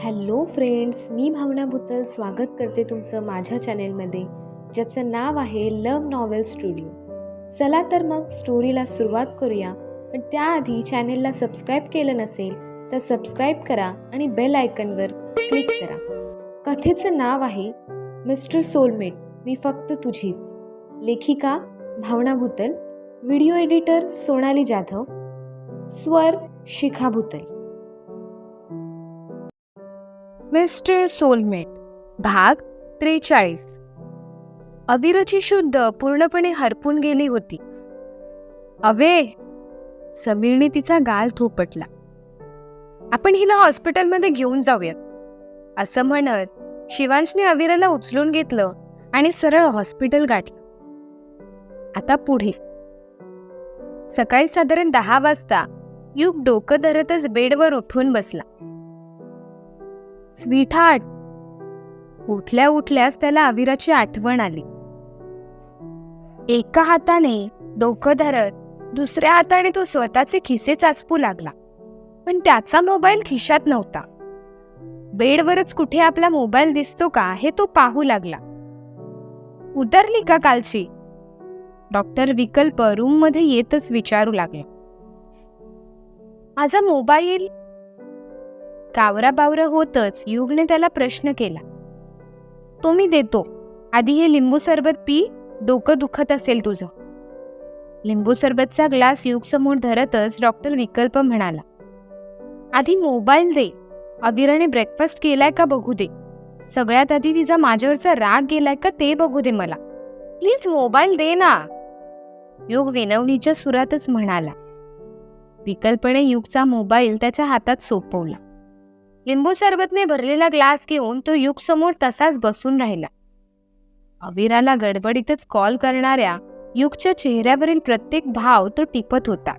Hello friends, मी भावना भुतल स्वागत करते तुमचं माझ्या चॅनेलमध्ये, ज्याचं नाव आहे लव्ह नॉवेल स्टुडिओ. चला तर मग स्टोरीला सुरुवात करूया. पण त्याआधी चॅनेलला सबस्क्राईब केलं नसेल तर सबस्क्राईब करा आणि बेल आयकनवर क्लिक करा. कथेचं नाव आहे मिस्टर सोलमेट, मी फक्त तुझीच. लेखिका भावना भुतल, व्हिडिओ एडिटर सोनाली जाधव, स्वर शिखा भुतल. मिस्टर सोलमेट भाग 43. अविरची शुद्ध पूर्णपणे हरपून गेली होती. अवे, समीरने तिचा गाल थोपटला. आपण हिला हॉस्पिटलमध्ये घेऊन जाऊयात, असं म्हणत शिवांशने अविराला उचलून घेतलं आणि सरळ हॉस्पिटल गाठलं. आता पुढे. सकाळी साधारण 10 वाजता युग डोकं धरतच बेडवर उठून बसला. स्वीटहार्ट. उठल्या उठल्याच त्याला अविराची आठवण आली. एका हाताने डोकं धरत दुसऱ्या हाताने तो स्वतःचे खिसे चाचपू लागला, पण त्याचा मोबाईल खिशात नव्हता. बेडवरच कुठे आपला मोबाईल दिसतो का हे तो पाहू लागला. उतरली का कालची? डॉक्टर विकल्प रूममध्ये येतच विचारू लागला. माझा मोबाईल. कावराबावरा होतच युगने त्याला प्रश्न केला. तो मी देतो, आधी हे लिंबू सरबत पी, डोकं दुखत असेल तुझं. लिंबू सरबतचा ग्लास युग समोर धरतच डॉक्टर विकल्प म्हणाला, आधी मोबाईल दे. अविराने ब्रेकफास्ट केलाय का बघू दे. सगळ्यात आधी तिचा माझ्यावरचा राग गेलाय का ते बघू दे मला. प्लीज मोबाईल दे ना, युग विनवणीच्या सुरातच म्हणाला. विकल्पने युगचा मोबाईल त्याच्या हातात सोपवला. लिंबू सरबतने भरलेला ग्लास घेऊन तो युग समोर तसाच बसून राहिला. अविराला गडबडीतच कॉल करणाऱ्या युगच्या चेहऱ्यावरील प्रत्येक भाव तो टिपत होता.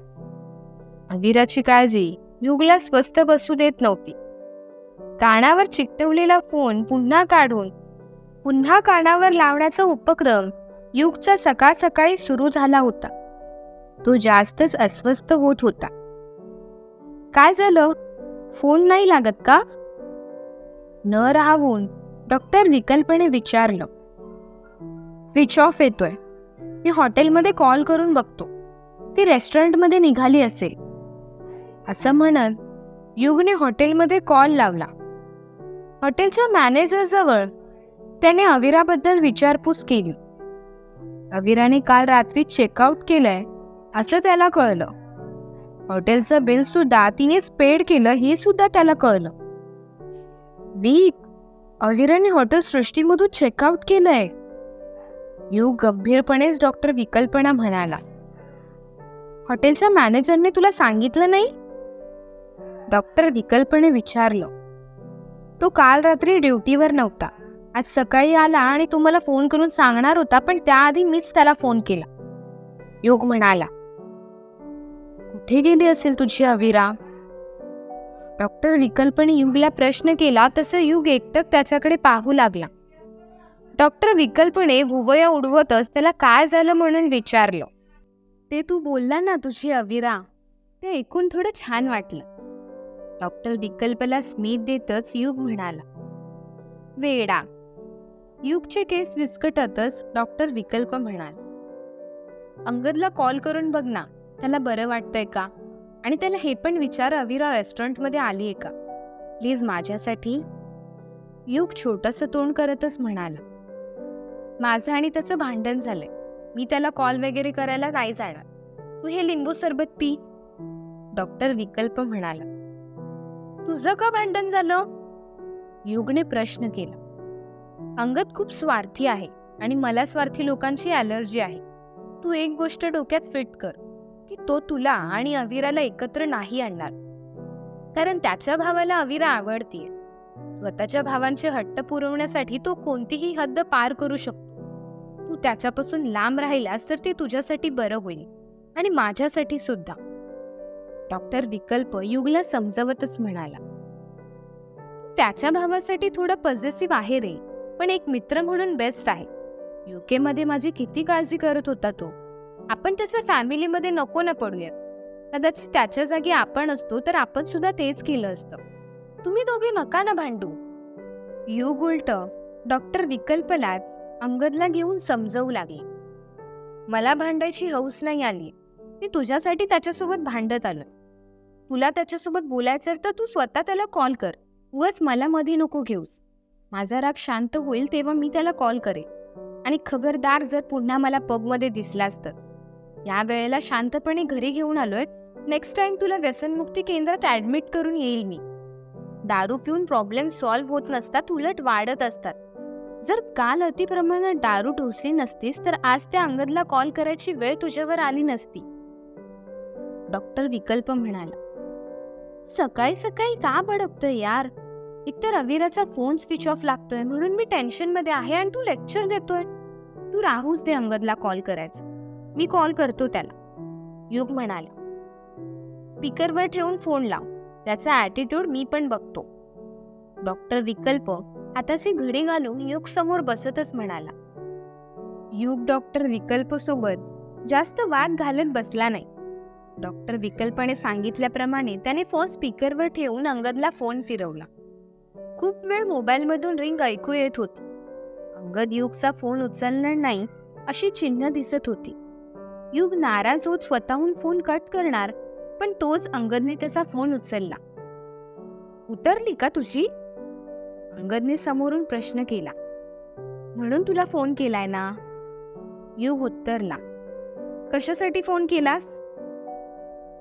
अविराची काळजी युगला स्वस्थ बसू देत नव्हती. कानावर चिकटवलेला फोन पुन्हा काढून पुन्हा कानावर लावण्याचा उपक्रम युगचा सकाळ सकाळी सुरू झाला होता. तो जास्तच अस्वस्थ होत होता. काय झालं? फोन नाही लागत का? न राहून डॉक्टर विकल्पने विचारलं. स्विच ऑफ येतोय. मी हॉटेलमध्ये कॉल करून बघतो, ती रेस्टॉरंटमध्ये निघाली असेल, असं म्हणत युगने हॉटेलमध्ये कॉल लावला. हॉटेलच्या मॅनेजरजवळ त्याने अविराबद्दल विचारपूस केली. अविराने काल रात्री चेकआउट केलंय असं त्याला कळलं. हॉटेलचं बिल सुद्धा तिनेच पेड केलं हे सुद्धा त्याला कळलं. अविराने हॉटेल सृष्टीमधून चेकआउट केलंय. युग गंभीरपणेच डॉक्टर विकल्पना म्हणाला. हॉटेलच्या मॅनेजरने तुला सांगितलं नाही? डॉक्टर विकल्पने विचारलं. तो काल रात्री ड्युटीवर नव्हता, आज सकाळी आला आणि तुम्हाला फोन करून सांगणार होता, पण त्याआधी मीच त्याला फोन केला, युग म्हणाला. कुठे गेली असेल तुझी अविरा? डॉक्टर विकल्पने युगला प्रश्न केला तसं युग एकटक त्याच्याकडे पाहू लागला. डॉक्टर विकल्पने भुवया उडवतच त्याला काय झालं म्हणून विचारलं. ते तू बोलला ना तुझी अविरा, ते ऐकून थोडं छान वाटलं. डॉक्टर विकल्पला स्मित देतच युग म्हणाला. वेडा. युगचे केस विस्कटतच डॉक्टर विकल्प म्हणाला. अंगदला कॉल करून बघ ना, त्याला बरं वाटतंय का, आणि त्याला हे पण विचार अविरा रेस्टॉरंटमध्ये आली आहे का, प्लीज माझ्यासाठी. युग छोटंसं तोंड करतच म्हणाला. माझं आणि त्याचं भांडण झालंय, मी त्याला कॉल वगैरे करायला नाही जाणार. तू हे लिंबू सरबत पी, डॉक्टर विकल्प म्हणाला. तुझं का भांडण झालं? युगने प्रश्न केला. अंगद खूप स्वार्थी आहे आणि मला स्वार्थी लोकांची ॲलर्जी आहे. तू एक गोष्ट डोक्यात फिट कर की तो तुला आणि अविराला एकत्र नाही आणणार, कारण त्याच्या भावाला अविरा आवडतीये. स्वतःच्या भावांचे हट्ट पुरवण्यासाठी तो कोणतीही हद्द पार करू शकतो. तू त्याच्यापासून लांब राहिलास तर ते तुझ्यासाठी बरं होईल आणि माझ्यासाठी सुद्धा, डॉक्टर विकल्प युगला समजवतच म्हणाला. त्याच्या भावासाठी थोडं पॉझिटिव्ह आहे रे, पण एक मित्र म्हणून बेस्ट आहे. UK मध्ये माझी किती काळजी करत होता तो. आपण त्याच्या फॅमिलीमध्ये नको ना पडूयात. कदाचित त्याच्या जागी आपण असतो तर आपण सुद्धा तेच केलं असतं. तुम्ही दोघे नका ना भांडू. युग उलट डॉक्टर विकल्पलाच अंगदला घेऊन समजवू लागले. मला भांडायची हौस नाही आली. मी तुझ्यासाठी त्याच्यासोबत भांडत आलोय. तुला त्याच्यासोबत बोलायचं तर तू स्वतः त्याला कॉल कर. उगाच मला मध्ये नको घेऊस. माझा राग शांत होईल तेव्हा मी त्याला कॉल करेन. आणि खबरदार जर पुन्हा मला पबमध्ये दिसलास तर. या वेळेला शांतपणे घरी घेऊन आलोय. नेक्स्ट टाइम तुला व्यसनमुक्ती केंद्रात ऍडमिट करून येईल मी. दारू पिऊन प्रॉब्लेम सॉल्व्ह होत नसतात, उलट वाढत असतात. जर काल अतिप्रमाणात दारू ढोसली नसतीस तर आज त्या अंगदला कॉल करायची वेळ तुझ्यावर आली नसती. डॉक्टर विकल्प म्हणाला. सकाळी सकाळी का भडकतोय यार? एकतर अविराचा फोन स्विच ऑफ लागतोय म्हणून मी टेन्शनमध्ये आहे आणि तू लेक्चर देतोय. तू राहूच दे अंगदला कॉल करायचं. मी कॉल करतो त्याला, युग म्हणाला. स्पीकरवर ठेवून फोन लाव. त्याचा ॲटिट्यूड मी पण बघतो. डॉक्टर विकल्प हाताची घडी घालून युग समोर बसतच म्हणाला. युग डॉक्टर विकल्प सोबत जास्त वाद घालत बसला नाही. डॉक्टर विकल्पाने सांगितल्याप्रमाणे त्याने फोन स्पीकरवर ठेवून अंगदला फोन फिरवला. खूप वेळ मोबाईलमधून रिंग ऐकू येत होती. अंगद युगचा फोन उचलणार नाही अशी चिन्ह दिसत होती. युग नाराज होत स्वतःहून फोन कट करणार, पण तोच अंगदने त्याचा फोन उचलला. उतरली का तुझी? अंगदने समोरून प्रश्न केला. म्हणून तुला फोन केलाय ना? युग उत्तरला. कशासाठी फोन केलास?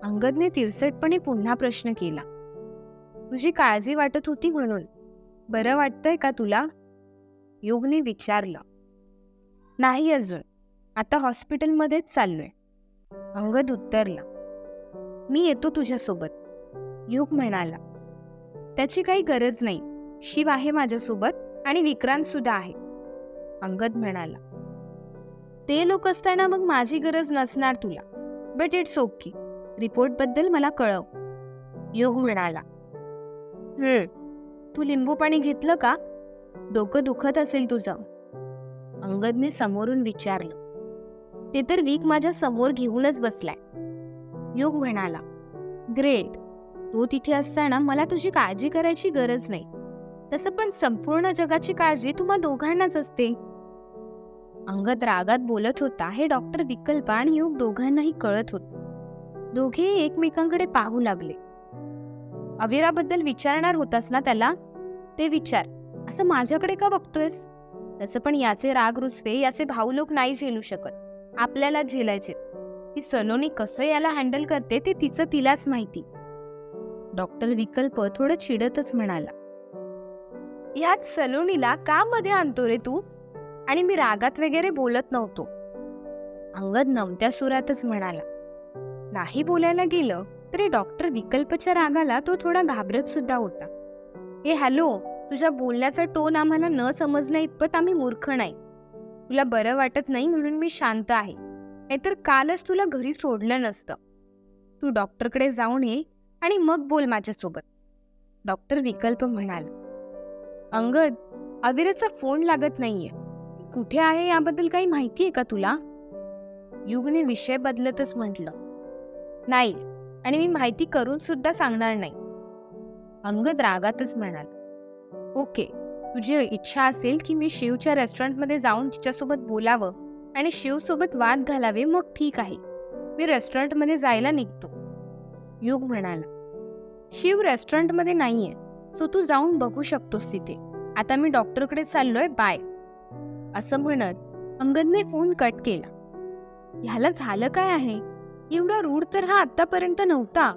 अंगदने तिरसटपणे पुन्हा प्रश्न केला. तुझी काळजी वाटत होती म्हणून. बरं वाटतंय का तुला? युगने विचारलं. नाही अजून, आता हॉस्पिटलमध्येच चाललोय. अंगद उत्तरला. मी येतो तुझ्यासोबत, युग म्हणाला. त्याची काही गरज नाही. शिव आहे माझ्यासोबत आणि विक्रांत सुद्धा आहे, अंगद म्हणाला. ते लोक असताना मग माझी गरज नसणार तुला. But it's okay. रिपोर्टबद्दल मला कळव, युग म्हणाला. तू लिंबू पाणी घेतलं का? डोकं दुखत असेल तुझं, अंगदने समोरून विचारलं. ते तर वीक माझ्या समोर घेऊनच बसलाय, युग म्हणाला. ग्रेट. तो तिथे असताना मला तुझी काळजी करायची गरज नाही. तसं पण संपूर्ण जगाची काळजी तुम्हा दोघांनाच असते. अंगद रागात बोलत होता हे डॉक्टर विकल्प आणि युग दोघांनाही कळत होत. दोघे एकमेकांकडे पाहू लागले. अविराबद्दल विचारणार होतास ना त्याला? ते विचार. असं माझ्याकडे का बघतोयस? तसं पण याचे राग रुसवे याचे भाऊ लोक नाही झेलू शकत. आपल्यालाच झेलायचे. ती सलोनी कसं याला हँडल करते ते तिचं तिलाच माहिती. डॉक्टर विकल्प थोडं चिडतच म्हणाला. ह्यात सलोनीला का मध्ये आणतो रे तू? आणि मी रागात वगैरे बोलत नव्हतो, अंगद नमत्या सुरातच म्हणाला. नाही बोलायला गेलं तरी डॉक्टर विकल्पच्या रागाला तो थोडा घाबरत सुद्धा होता. ए हॅलो, तुझ्या बोलण्याचा टोन आम्हाला न समजण्या इतपत आम्ही मूर्ख नाही. तुला बरं वाटत नाही म्हणून मी शांत आहे, नाहीतर कालच तुला घरी सोडलं नसतं. तू डॉक्टरकडे जाऊन ये आणि मग बोल माझ्यासोबत, डॉक्टर विकल्प म्हणाला. अंगद, अविराचा फोन लागत नाहीये. कुठे आहे याबद्दल काही माहिती आहे का तुला? युगने विषय बदलतच म्हटलं. नाही, आणि मी माहिती करून सुद्धा सांगणार नाही, अंगद रागातच म्हणाला. ओके, तुझी इच्छा असेल की मी शिवच्या रेस्टॉरंटमध्ये जाऊन तिच्यासोबत बोलावं आणि शिवसोबत वाद घालावे, मग ठीक आहे. मी रेस्टॉरंटमध्ये जायला निघतो, युग म्हणाला. शिव रेस्टॉरंटमध्ये नाहीये, सो तू जाऊन बघू शकतोस तिथे. आता मी डॉक्टरकडे चाललोय, बाय, असं म्हणत अंगदने फोन कट केला. ह्याला झालं काय आहे? एवढा रूढ तर हा आतापर्यंत नव्हता.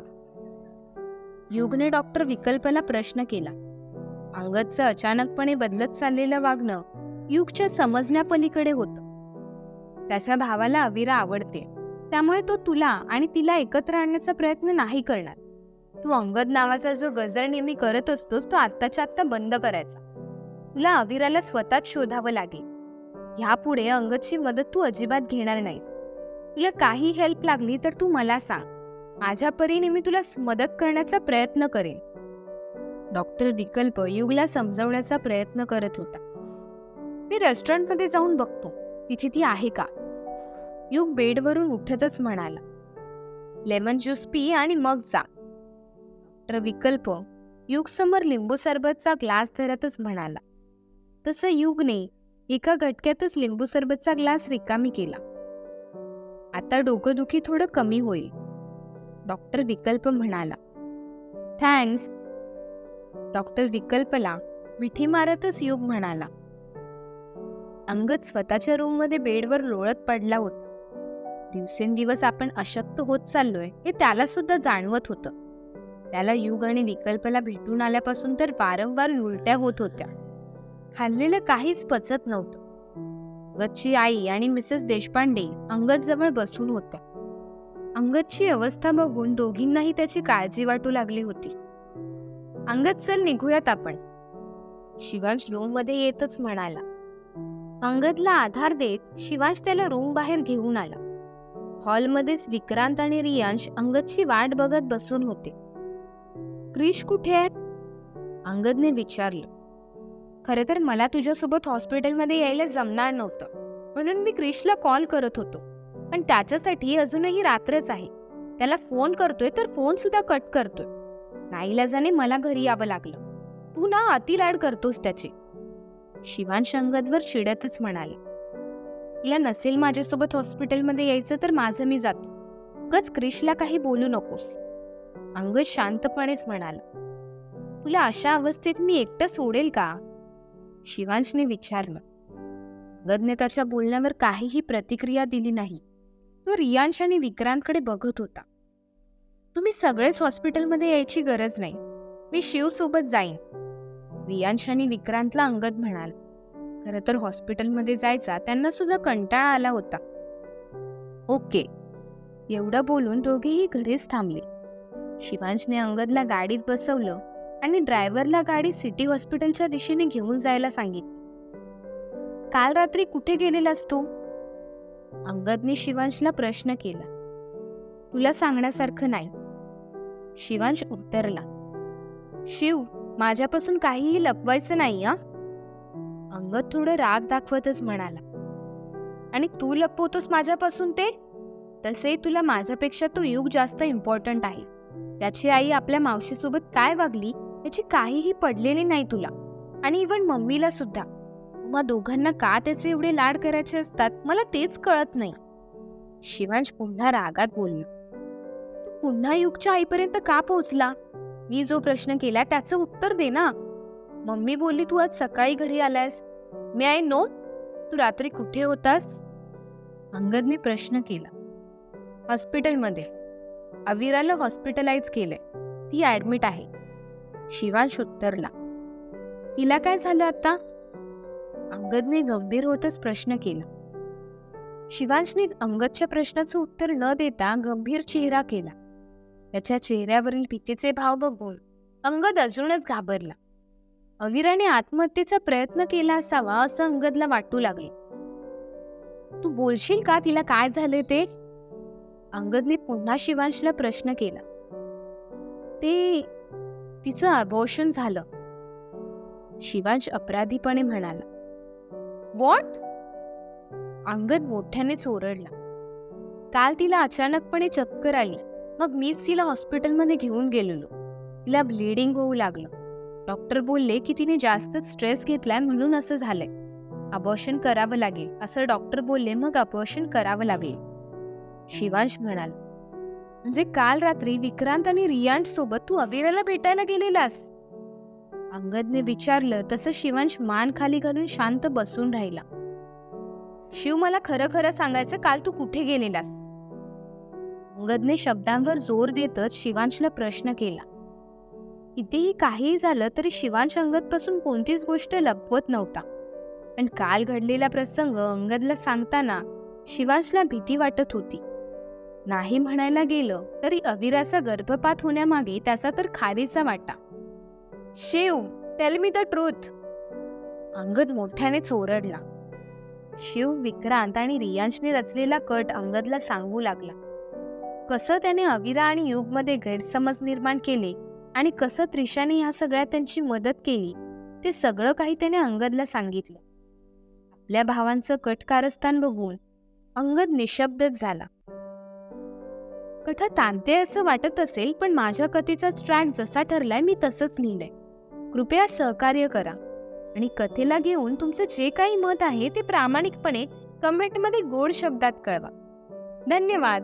युगने डॉक्टर विकल्पला प्रश्न केला. अंगदचं अचानकपणे बदलत चाललेलं वागणं युगच्या समजण्यापलीकडे होतं. त्याच्या भावाला अविरा आवडते, त्यामुळे तो तुला आणि तिला एकत्र आणण्याचा प्रयत्न नाही करणार. तू अंगद नावाचा जो गजर नेहमी करत असतोस तो आत्ताच्या आत्ता बंद करायचा. तुला अविराला स्वतःच शोधावं लागेल. ह्यापुढे अंगदची मदत तू अजिबात घेणार नाहीस. तुला काही हेल्प लागली तर तू मला सांग. माझ्या परीने मी तुला मदत करण्याचा प्रयत्न करेन. डॉक्टर विकल्प युगला समजवण्याचा प्रयत्न करत होता. मी रेस्टॉरंटमध्ये जाऊन बघतो, तिथे ती आहे का, युग बेडवरून उठतच म्हणाला. लेमन ज्यूस पी आणि मग जा. डॉक्टर विकल्प युग समोर लिंबू सरबतचा ग्लास धरतच म्हणाला. तसं युगने एका घटक्यातच लिंबू सरबतचा ग्लास रिकामी केला. आता डोकंदुखी थोडं कमी होईल, डॉक्टर विकल्प म्हणाला. थँक्स. डॉक्टर विकल्पला मिठी मारतच युग म्हणाला. अंगद स्वतःच्या रूममध्ये बेडवर लोळत पडला होता. दिवसेंदिवस आपण अशक्त होत चाललोय हे त्याला सुद्धा जाणवत होतं. त्याला युग आणि विकल्पला भेटून आल्यापासून तर वारंवार उलट्या होत होत्या. खाल्लेलं काहीच पचत नव्हतं. अंगदची आई आणि मिसेस देशपांडे अंगद जवळ बसून होत्या. अंगदची अवस्था बघून दोघींनाही त्याची काळजी वाटू लागली होती. अंगद, चल निघूयात आपण, शिवांश रूम मध्ये येतच म्हणाला. अंगदला आधार देत शिवांश त्याला रूम बाहेर घेऊन आला. हॉलमध्येच विक्रांत आणि रियांश अंगदची वाट बघत बसून होते. क्रिश कुठे आहे? अंगदने विचारलं. खरं तर मला तुझ्यासोबत हॉस्पिटलमध्ये यायला जमणार नव्हतं, म्हणून मी क्रिशला कॉल करत होतो, पण त्याच्यासाठी अजूनही रात्रच आहे. त्याला फोन करतोय तर फोन सुद्धा कट करतोय. नाईलाजाने मला घरी यावं लागलं. तू ना अतिलाड करतोस त्याचे, शिवांश अंगदवर चिडतच म्हणाले. तिला नसेल माझ्यासोबत हॉस्पिटलमध्ये यायचं तर माझं मी जातो. उगाच क्रिशला काही बोलू नकोस, अंगद शांतपणेच म्हणाला. तुला अशा अवस्थेत मी एकटं सोडेल का? शिवांशने विचारलं. अंगदने त्याच्या बोलण्यावर काहीही प्रतिक्रिया दिली नाही. तो रियांश आणि विक्रांतकडे बघत होता. तुम्ही सगळेच हॉस्पिटलमध्ये यायची गरज नाही, मी शिव सोबत जाईन, रियांश आणि विक्रांतला अंगद म्हणाला. खरं तर हॉस्पिटलमध्ये जायचा त्यांना सुद्धा कंटाळा आला होता. ओके, एवढं बोलून दोघेही घरीच थांबले. शिवांशने अंगदला गाडीत बसवलं आणि ड्रायव्हरला गाडी सिटी हॉस्पिटलच्या दिशेने घेऊन जायला सांगितलं. काल रात्री कुठे गेलेलास तू? अंगदने शिवांशला प्रश्न केला. तुला सांगण्यासारखं नाही, शिवांश उत्तरला. शिव, माझ्यापासून काहीही लपवायचं नाही हा, अंगद थोडं राग दाखवतच म्हणाला. आणि तू लपवतोस माझ्यापासून ते? तसे तुला माझ्यापेक्षा तो युग जास्त इम्पॉर्टंट आहे. त्याची आई आपल्या मावशीसोबत काय वागली याची काहीही पडलेली नाही तुला, आणि इव्हन मम्मीला सुद्धा. मग दोघांना का त्याचे एवढे लाड करायचे असतात मला तेच कळत नाही, शिवांश पुन्हा रागात बोलला. तू पुन्हा युगच्या आईपर्यंत का पोहोचला? मी जो प्रश्न केला त्याचं उत्तर दे ना. मम्मी बोलली तू आज सकाळी घरी आलायस. मे आय नो, तू रात्री कुठे होतास? अंगदने प्रश्न केला. हॉस्पिटलमध्ये. अविराला हॉस्पिटलाइज केलंय, ती ऍडमिट आहे, शिवांश उत्तरला. तिला काय झालं आता? अंगदने गंभीर होतच प्रश्न केला. शिवांशने अंगदच्या प्रश्नाचं उत्तर न देता गंभीर चेहरा केला. त्याच्या चेहऱ्यावरील भीतीचे भाव बघून अंगद अजूनच घाबरला. अविराने आत्महत्येचा प्रयत्न केला असावा असं अंगदला वाटू लागले. तू बोलशील का तिला काय झाले ते? अंगदने पुन्हा शिवांशला प्रश्न केला. तिचं अबॉर्शन झालं, शिवांश अपराधीपणे म्हणाला. व्हॉट? अंगद मोठ्याने ओरडला. काल तिला अचानकपणे चक्कर आली, मग मीच तिला हॉस्पिटलमध्ये घेऊन गेलेलो. तिला ब्लिडिंग होऊ लागलं. डॉक्टर बोलले की तिने जास्तच स्ट्रेस घेतलाय म्हणून असं झालंय. अबॉर्शन करावं लागेल असं डॉक्टर बोलले, मग अबॉर्शन करावं लागले, शिवांश म्हणाला. म्हणजे काल रात्री विक्रांत आणि रियांश सोबत तू अविराला भेटायला गेलेलास? अंगदने विचारलं. तसं शिवांश मान खाली घालून शांत बसून राहिला. शिव, मला खरं खरं सांगायचं, काल तू कुठे गेलेलास? अंगदने शब्दांवर जोर देतच शिवांशला प्रश्न केला. कितीही काहीही झालं तरी शिवांश अंगदपासून कोणतीच गोष्ट लपवत नव्हता. पण काल घडलेला प्रसंग अंगदला सांगताना शिवांशला भीती वाटत होती. नाही म्हणायला गेलं तरी अविराचा गर्भपात होण्यामागे त्याचा तर खारीचा वाटा. Shiv, tell me the truth, Angad मोठ्याने ओरडला. शिव, विक्रांत आणि रियांशने रचलेला कट अंगदला सांगू लागला. कसं त्याने अविरा आणि युगमध्ये गैरसमज निर्माण केले आणि कसं त्रिशाने ह्या सगळ्यात त्यांची मदत केली ते सगळं काही त्याने अंगदला सांगितलं. आपल्या भावांचं कट कारस्थान बघून अंगद निशब्दच झाला. कथा ताणते असं वाटत असेल, पण माझ्या कथेचा ट्रॅक जसा ठरलाय मी तसंच लिहिलंय. कृपया सहकार्य करा आणि कथेला घेऊन तुमचं जे काही मत आहे ते प्रामाणिकपणे कमेंटमध्ये गोड शब्दात कळवा. धन्यवाद.